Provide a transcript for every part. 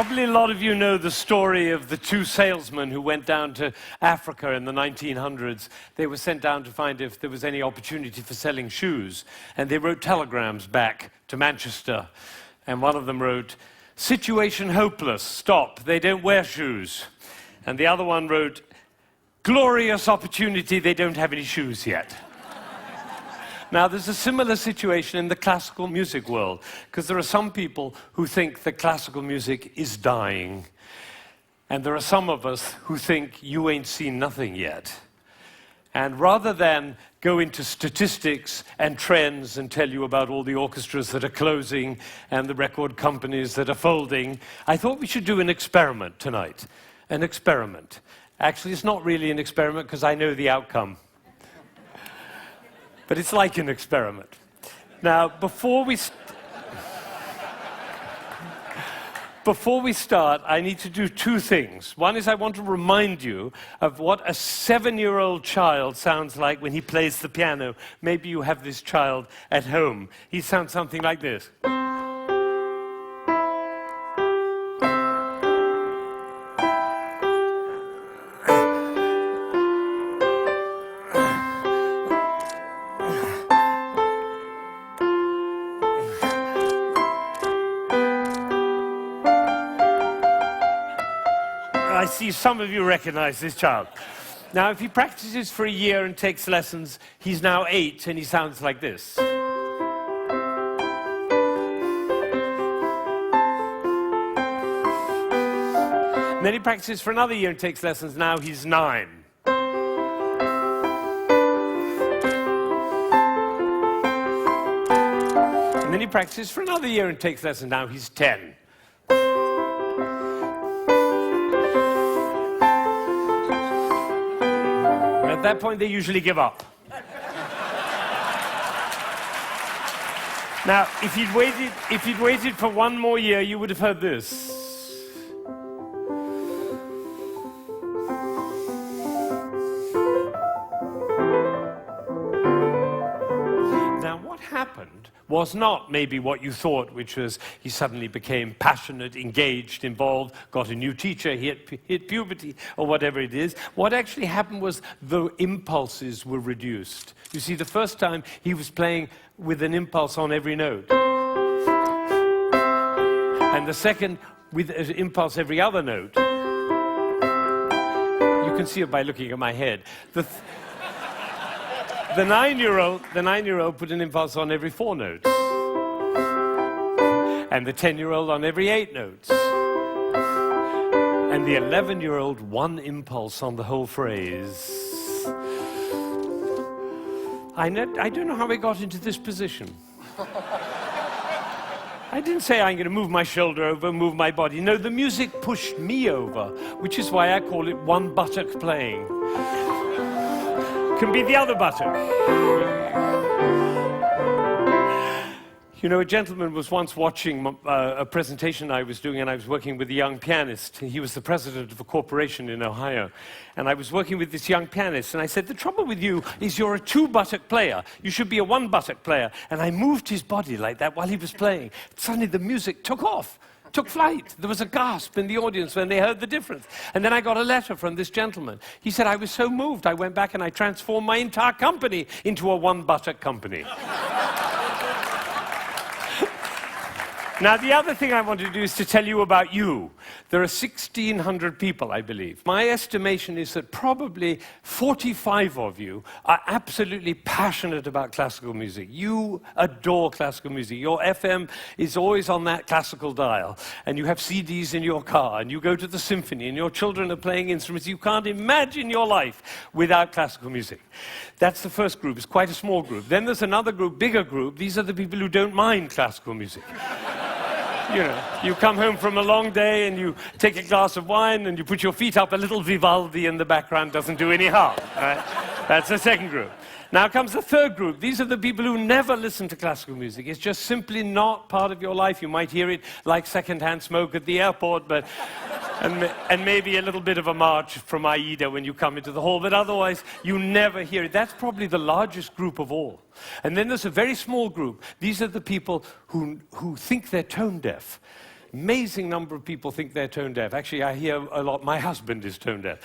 Probably a lot of you know the story of the two salesmen who went down to Africa in the 1900s. They were sent down to find if there was any opportunity for selling shoes. And they wrote telegrams back to Manchester. And one of them wrote, "Situation hopeless, stop, they don't wear shoes." And the other one wrote, "Glorious opportunity, they don't have any shoes yet." Now, there's a similar situation in the classical music world, because there are some people who think that classical music is dying, and there are some of us who think you ain't seen nothing yet. And rather than go into statistics and trends and tell you about all the orchestras that are closing and the record companies that are folding, I thought we should do an experiment tonight. An experiment. Actually, it's not really an experiment because I know the outcome. But it's like an experiment. Now, before we start, I need to do two things. One is I want to remind you of what a 7-year-old child sounds like when he plays the piano. Maybe you have this child at home. He sounds something like this. I see some of you recognize this child. Now, if he practices for a year and takes lessons, he's now 8 and he sounds like this. And then he practices for another year and takes lessons, now he's 9. And then he practices for another year and takes lessons, now he's 10. At that point, they usually give up. Now, if you'd waited for one more year, you would have heard this. Now, what happened was not maybe what you thought, which was he suddenly became passionate, engaged, involved, got a new teacher, he hit puberty, or whatever it is. What actually happened was the impulses were reduced. You see, the first time he was playing with an impulse on every note. And the second, with an impulse every other note. You can see it by looking at my head. The 9-year-old put an impulse on every 4 notes. And the 10-year-old on every 8 notes. And the 11-year-old 1 impulse on the whole phrase. I don't know how we got into this position. I didn't say I'm going to move my shoulder over, move my body. No, the music pushed me over, which is why I call it one buttock playing. Can be the other buttock. You know, a gentleman was once watching a presentation I was doing, and I was working with a young pianist. He was the president of a corporation in Ohio. And I was working with this young pianist, and I said, the trouble with you is you're a 2-buttock player. You should be a 1-buttock player. And I moved his body like that while he was playing. Suddenly the music took off. Took flight. There was a gasp in the audience when they heard the difference. And then I got a letter from this gentleman. He said, I was so moved, I went back and I transformed my entire company into a 1-buttock company. Now, the other thing I want to do is to tell you about you. There are 1,600 people, I believe. My estimation is that probably 45 of you are absolutely passionate about classical music. You adore classical music. Your FM is always on that classical dial, and you have CDs in your car, and you go to the symphony, and your children are playing instruments. You can't imagine your life without classical music. That's the first group. It's quite a small group. Then there's another group, bigger group. These are the people who don't mind classical music. You know, you come home from a long day and you take a glass of wine and you put your feet up, a little Vivaldi in the background doesn't do any harm, right? That's the second group. Now comes the third group. These are the people who never listen to classical music. It's just simply not part of your life. You might hear it like secondhand smoke at the airport, but and maybe a little bit of a march from Aida when you come into the hall, but otherwise you never hear it. That's probably the largest group of all. And then there's a very small group. These are the people who think they're tone deaf. Amazing number of people think they're tone deaf. Actually, I hear a lot, my husband is tone deaf.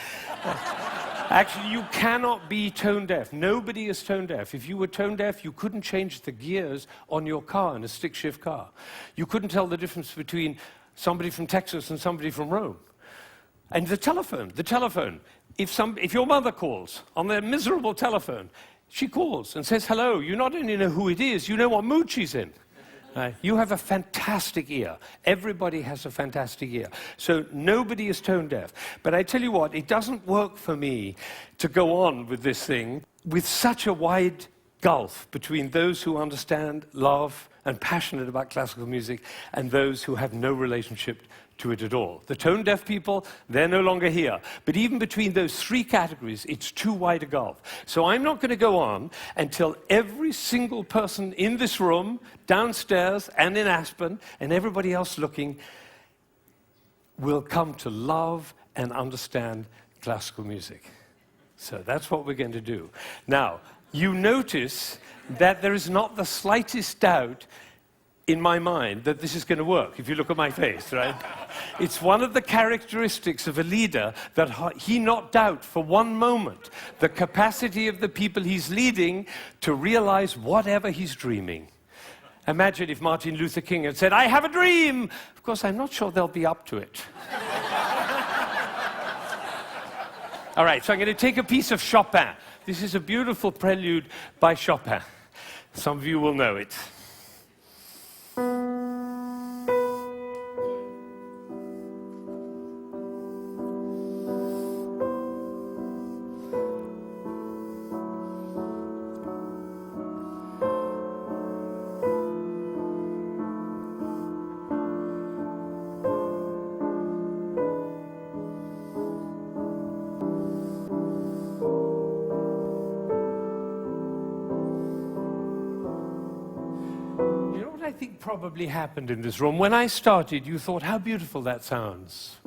Actually, you cannot be tone deaf. Nobody is tone deaf. If you were tone deaf, you couldn't change the gears on your car in a stick-shift car. You couldn't tell the difference between somebody from Texas and somebody from Rome. And the telephone. If your mother calls on their miserable telephone, she calls and says hello. You not only know who it is, you know what mood she's in. You have a fantastic ear. Everybody has a fantastic ear. So nobody is tone deaf. But I tell you what, it doesn't work for me to go on with this thing with such a wide gulf between those who understand, love, and passionate about classical music and those who have no relationship to it at all. The tone-deaf people, they're no longer here. But even between those three categories, it's too wide a gulf. So I'm not going to go on until every single person in this room, downstairs and in Aspen, and everybody else looking, will come to love and understand classical music. So that's what we're going to do. Now, you notice that there is not the slightest doubt in my mind that this is going to work, if you look at my face, right? It's one of the characteristics of a leader that he not doubt for one moment the capacity of the people he's leading to realize whatever he's dreaming. Imagine if Martin Luther King had said, "I have a dream!" Of course, I'm not sure they'll be up to it. All right, so I'm going to take a piece of Chopin. This is a beautiful prelude by Chopin. Some of you will know it. I think probably happened in this room. When I started, you thought, how beautiful that sounds.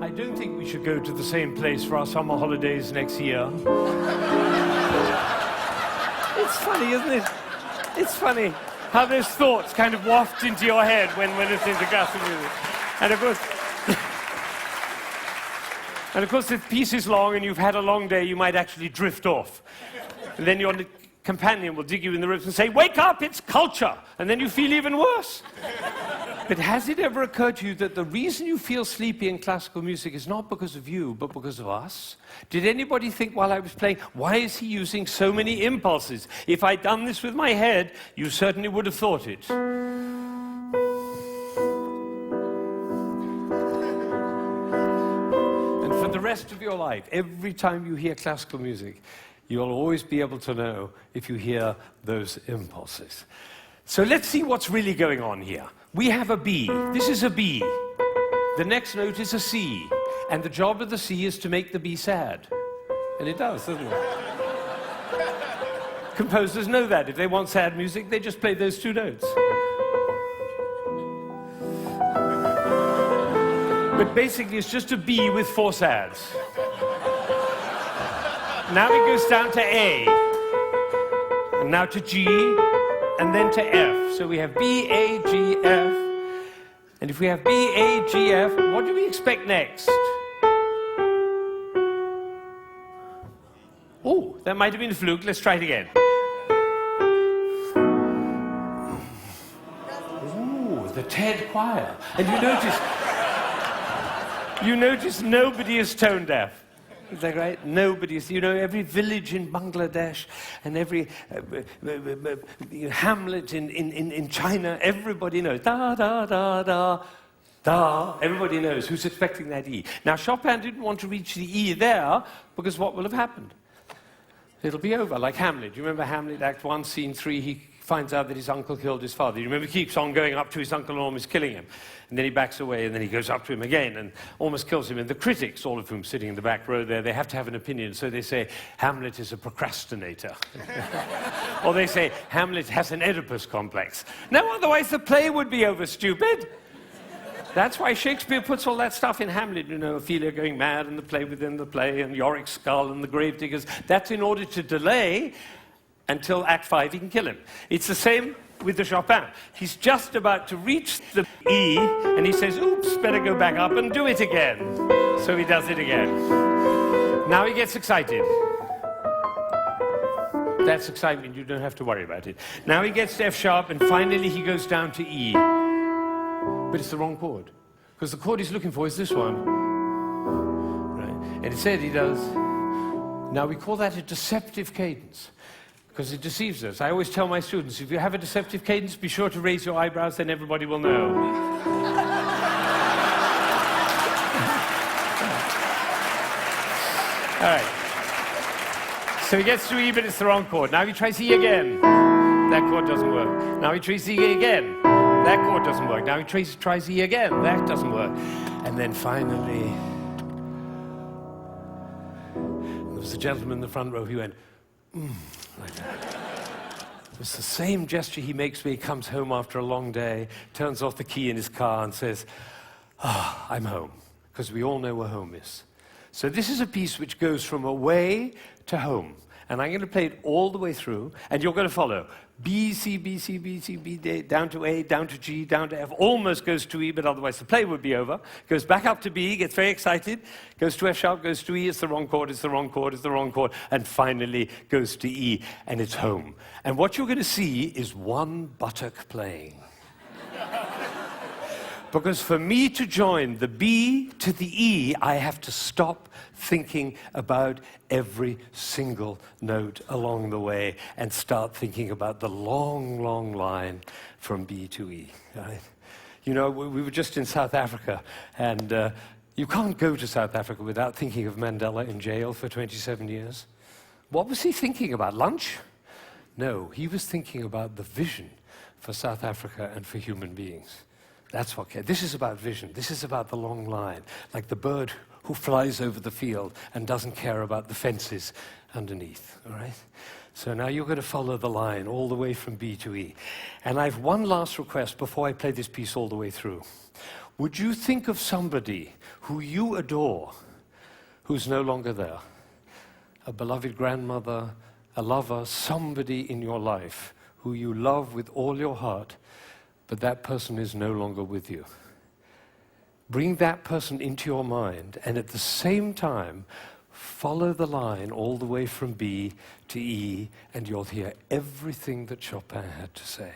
I don't think we should go to the same place for our summer holidays next year. It's funny, isn't it? It's funny how those thoughts kind of waft into your head when listening to classical music. And of course, if the piece is long and you've had a long day, you might actually drift off. And then your companion will dig you in the ribs and say, "Wake up, it's culture!" And then you feel even worse. But has it ever occurred to you that the reason you feel sleepy in classical music is not because of you, but because of us? Did anybody think while I was playing, why is he using so many impulses? If I'd done this with my head, you certainly would have thought it. And for the rest of your life, every time you hear classical music, you'll always be able to know if you hear those impulses. So let's see what's really going on here. We have a B. This is a B. The next note is a C. And the job of the C is to make the B sad. And it does, doesn't it? Composers know that. If they want sad music, they just play those two notes. But basically, it's just a B with four sads. Now it goes down to A. And now to G. And then to F. So we have B, A, G, F. And if we have B, A, G, F, what do we expect next? Oh, that might have been a fluke. Let's try it again. Ooh, the TED choir. And you notice nobody is tone deaf. Is that right? Nobody's, every village in Bangladesh and every hamlet in China, everybody knows. Da, da, da, da, da. Everybody knows who's expecting that E. Now, Chopin didn't want to reach the E there because what will have happened? It'll be over, like Hamlet. Do you remember Hamlet, Act 1, Scene 3? He finds out that his uncle killed his father. You remember he keeps on going up to his uncle and almost killing him. And then he backs away, and then he goes up to him again and almost kills him. And the critics, all of whom sitting in the back row there, they have to have an opinion. So they say, Hamlet is a procrastinator. Or they say, Hamlet has an Oedipus complex. No, otherwise the play would be over, stupid. That's why Shakespeare puts all that stuff in Hamlet, you know, Ophelia going mad and the play within the play and Yorick's skull and the gravediggers. That's in order to delay until Act 5 he can kill him. It's the same with the Chopin. He's just about to reach the E and he says, oops, better go back up and do it again. So he does it again. Now he gets excited. That's excitement, you don't have to worry about it. Now he gets to F sharp and finally he goes down to E. But it's the wrong chord. Because the chord he's looking for is this one. Right? And instead he does. Now we call that a deceptive cadence. Because it deceives us. I always tell my students, if you have a deceptive cadence, be sure to raise your eyebrows, then everybody will know. All right. So he gets to E, but it's the wrong chord. Now he tries E again. That chord doesn't work. Now he tries E again. That chord doesn't work. Now he tries E again. That doesn't work. And then finally, there was a gentleman in the front row who went, like that. It was the same gesture he makes when he comes home after a long day, turns off the key in his car and says, I'm home. Because we all know where home is. So this is a piece which goes from away to home. And I'm going to play it all the way through, and you're going to follow. B, C, B, C, B, C, B, D, down to A, down to G, down to F, almost goes to E, but otherwise the play would be over. Goes back up to B, gets very excited, goes to F sharp, goes to E, it's the wrong chord, it's the wrong chord, it's the wrong chord, and finally goes to E, and it's home. And what you're going to see is one buttock playing. Because for me to join the B to the E, I have to stop thinking about every single note along the way and start thinking about the long, long line from B to E. Right? You know, we were just in South Africa, and you can't go to South Africa without thinking of Mandela in jail for 27 years. What was he thinking about? Lunch? No, he was thinking about the vision for South Africa and for human beings. That's what this is about vision. This is about the long line, like the bird who flies over the field and doesn't care about the fences underneath, all right? So now you're going to follow the line all the way from B to E. And I have one last request before I play this piece all the way through. Would you think of somebody who you adore who's no longer there? A beloved grandmother, a lover, somebody in your life who you love with all your heart, but that person is no longer with you. Bring that person into your mind, and at the same time, follow the line all the way from B to E, and you'll hear everything that Chopin had to say.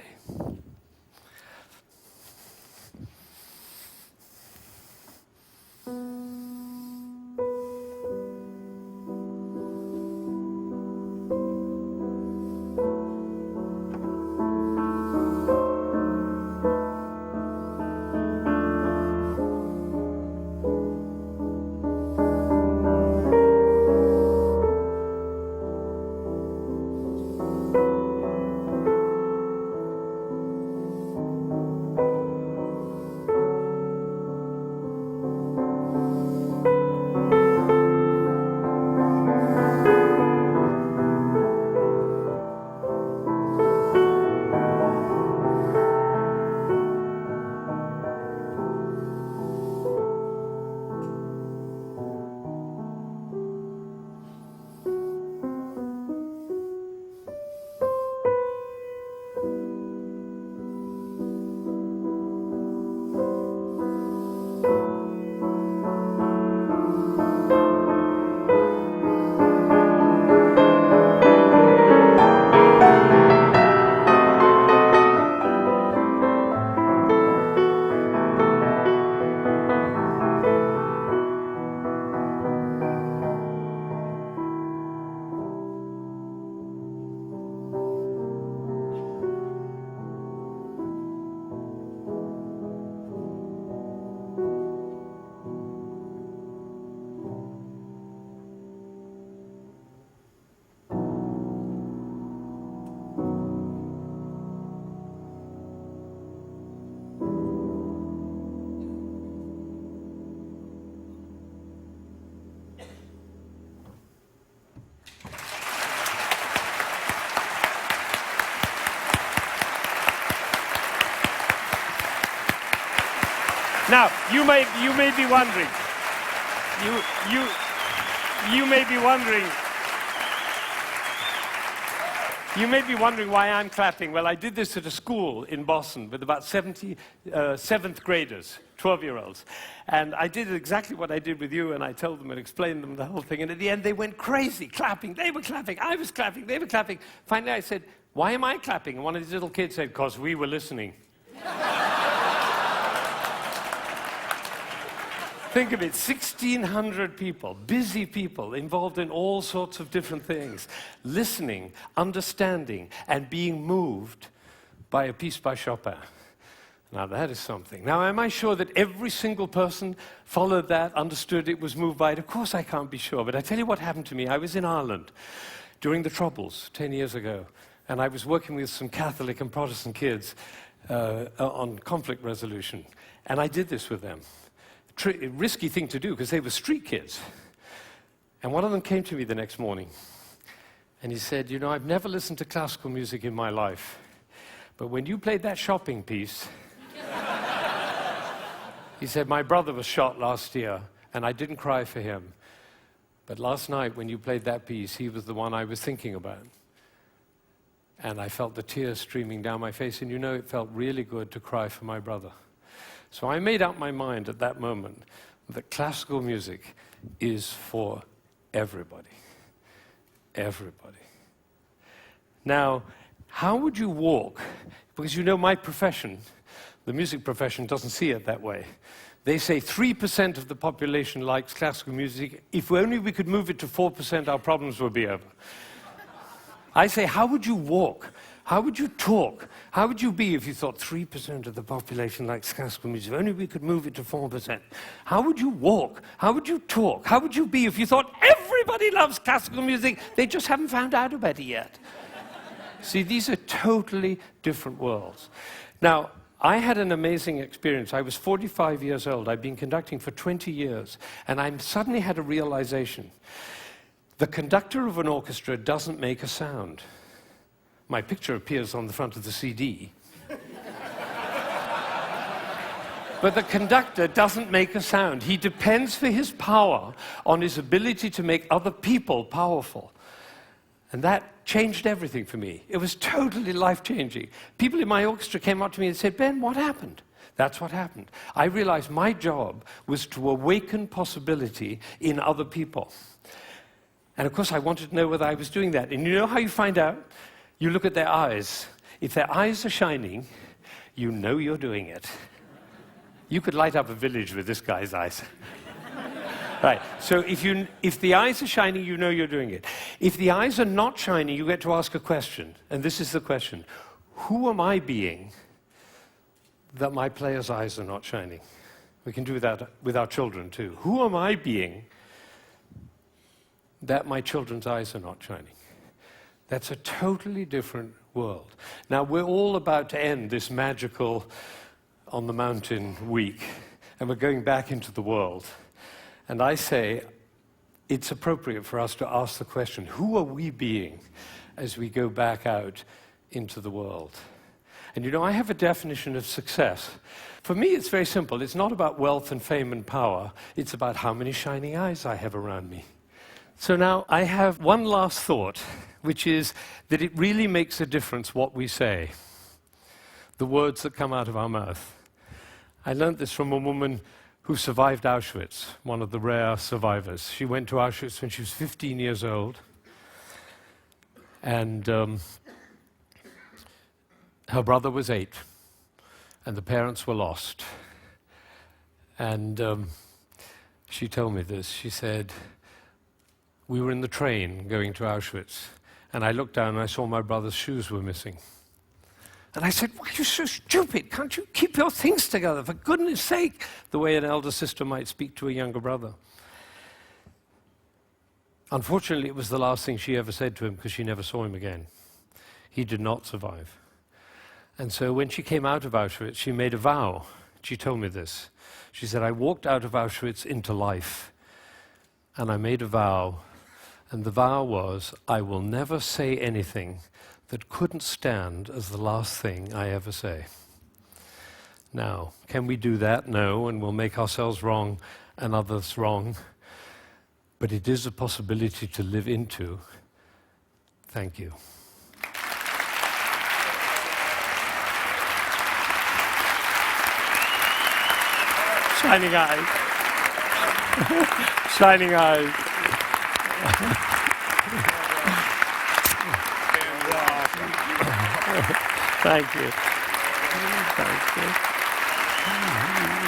Now, you may be wondering, you may be wondering, why I'm clapping. Well, I did this at a school in Boston with about 70 seventh graders, 12-year-olds. And I did exactly what I did with you, and I told them and explained them the whole thing. And at the end, they went crazy, clapping. They were clapping, I was clapping, they were clapping. Finally, I said, why am I clapping? And one of these little kids said, because we were listening. Think of it, 1,600 people, busy people, involved in all sorts of different things, listening, understanding, and being moved by a piece by Chopin. Now, that is something. Now, am I sure that every single person followed that, understood it, was moved by it? Of course I can't be sure, but I tell you what happened to me. I was in Ireland during the Troubles 10 years ago, and I was working with some Catholic and Protestant kids on conflict resolution, and I did this with them. Risky thing to do, because they were street kids. And one of them came to me the next morning, and he said, you know, I've never listened to classical music in my life, but when you played that shopping piece, he said, my brother was shot last year, and I didn't cry for him. But last night, when you played that piece, he was the one I was thinking about. And I felt the tears streaming down my face, and you know, it felt really good to cry for my brother. So I made up my mind at that moment that classical music is for everybody. Everybody. Now, how would you walk? Because you know my profession, the music profession, doesn't see it that way. They say 3% of the population likes classical music. If only we could move it to 4%, our problems would be over. I say, how would you walk? How would you talk? How would you be if you thought 3% of the population likes classical music? If only we could move it to 4%. How would you walk? How would you talk? How would you be if you thought everybody loves classical music? They just haven't found out about it yet. See, these are totally different worlds. Now, I had an amazing experience. I was 45 years old. I'd been conducting for 20 years, and I suddenly had a realization. The conductor of an orchestra doesn't make a sound. My picture appears on the front of the CD. But the conductor doesn't make a sound. He depends for his power on his ability to make other people powerful. And that changed everything for me. It was totally life-changing. People in my orchestra came up to me and said, Ben, what happened? That's what happened. I realized my job was to awaken possibility in other people. And of course, I wanted to know whether I was doing that. And you know how you find out? You look at their eyes. If their eyes are shining, you know you're doing it. You could light up a village with this guy's eyes. Right, so if the eyes are shining, you know you're doing it. If the eyes are not shining, you get to ask a question. And this is the question. Who am I being that my player's eyes are not shining? We can do that with our children too. Who am I being that my children's eyes are not shining? That's a totally different world. Now, we're all about to end this magical on the mountain week, and we're going back into the world. And I say it's appropriate for us to ask the question, who are we being as we go back out into the world? And you know, I have a definition of success. For me, it's very simple. It's not about wealth and fame and power. It's about how many shining eyes I have around me. So now I have one last thought, which is that it really makes a difference what we say, the words that come out of our mouth. I learned this from a woman who survived Auschwitz, one of the rare survivors. She went to Auschwitz when she was 15 years old, and her brother was 8, and the parents were lost. And she told me this. She said, we were in the train going to Auschwitz, and I looked down and I saw my brother's shoes were missing. And I said, why are you so stupid? Can't you keep your things together, for goodness sake? The way an elder sister might speak to a younger brother. Unfortunately, it was the last thing she ever said to him, because she never saw him again. He did not survive. And so when she came out of Auschwitz, she made a vow. She told me this. She said, I walked out of Auschwitz into life, and I made a vow. And the vow was, I will never say anything that couldn't stand as the last thing I ever say. Now, can we do that? No, and we'll make ourselves wrong and others wrong. But it is a possibility to live into. Thank you. Shining eyes. Shining eyes. Thank you. Thank you.